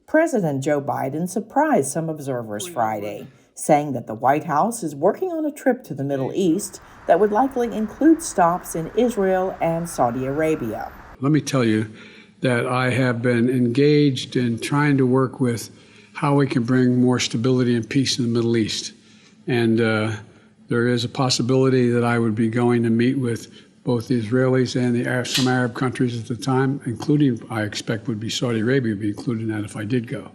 President Joe Biden surprised some observers Friday, saying that the White House is working on a trip to the Middle East that would likely include stops in Israel and Saudi Arabia. Let me tell you that I have been engaged in trying to work with how we can bring more stability and peace in the Middle East. And there is a possibility that I would be going to meet with both the Israelis and some Arab countries at the time, including, I expect, would be Saudi Arabia would be included in that if I did go.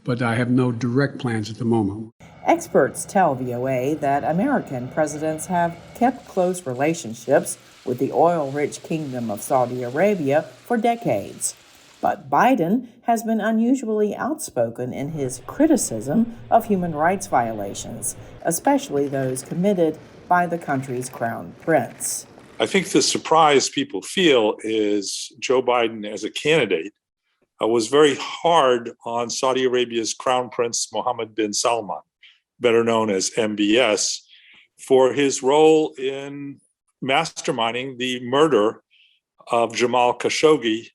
But I have no direct plans at the moment. Experts tell VOA that American presidents have kept close relationships with the oil-rich kingdom of Saudi Arabia for decades. But Biden has been unusually outspoken in his criticism of human rights violations, especially those committed by the country's crown prince. I think the surprise people feel is Joe Biden as a candidate was very hard on Saudi Arabia's Crown Prince Mohammed bin Salman, better known as MBS, for his role in masterminding the murder of Jamal Khashoggi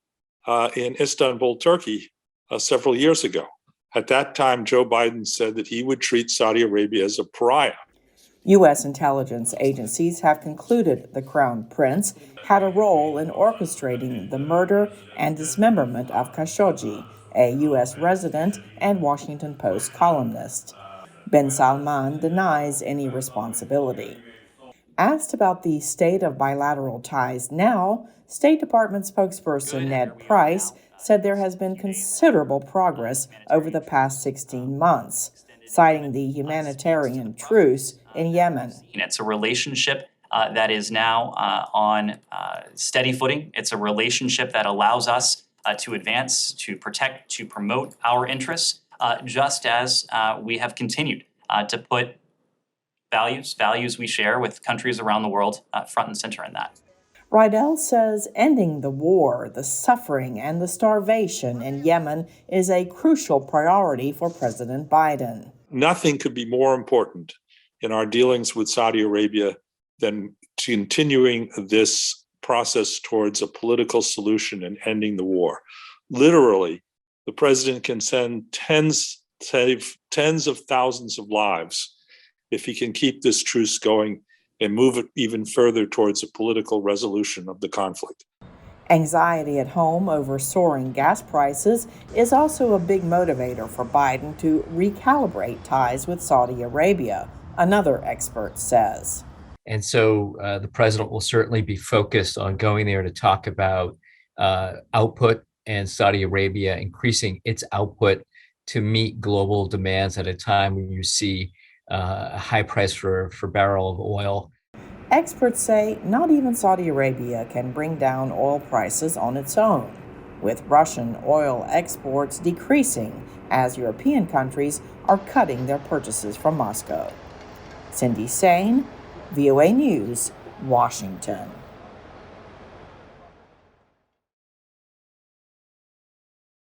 in Istanbul, Turkey, several years ago. At that time, Joe Biden said that he would treat Saudi Arabia as a pariah. U.S. intelligence agencies have concluded the Crown Prince had a role in orchestrating the murder and dismemberment of Khashoggi, a U.S. resident and Washington Post columnist. Bin Salman denies any responsibility. Asked about the state of bilateral ties now, State Department spokesperson Ned Price said there has been considerable progress over the past 16 months, citing the humanitarian truce in Yemen. It's a relationship that is now on steady footing. It's a relationship that allows us to advance, to protect, to promote our interests, just as we have continued to put values we share with countries around the world front and center in that. Rydell says ending the war, the suffering, and the starvation in Yemen is a crucial priority for President Biden. Nothing could be more important in our dealings with Saudi Arabia than continuing this process towards a political solution and ending the war. Literally, the president can save tens of thousands of lives if he can keep this truce going and move it even further towards a political resolution of the conflict. Anxiety at home over soaring gas prices is also a big motivator for Biden to recalibrate ties with Saudi Arabia, another expert says. And so the president will certainly be focused on going there to talk about output and Saudi Arabia increasing its output to meet global demands at a time when you see a high price for barrel of oil. Experts say not even Saudi Arabia can bring down oil prices on its own, with Russian oil exports decreasing as European countries are cutting their purchases from Moscow. Cindy Saine, VOA News, Washington.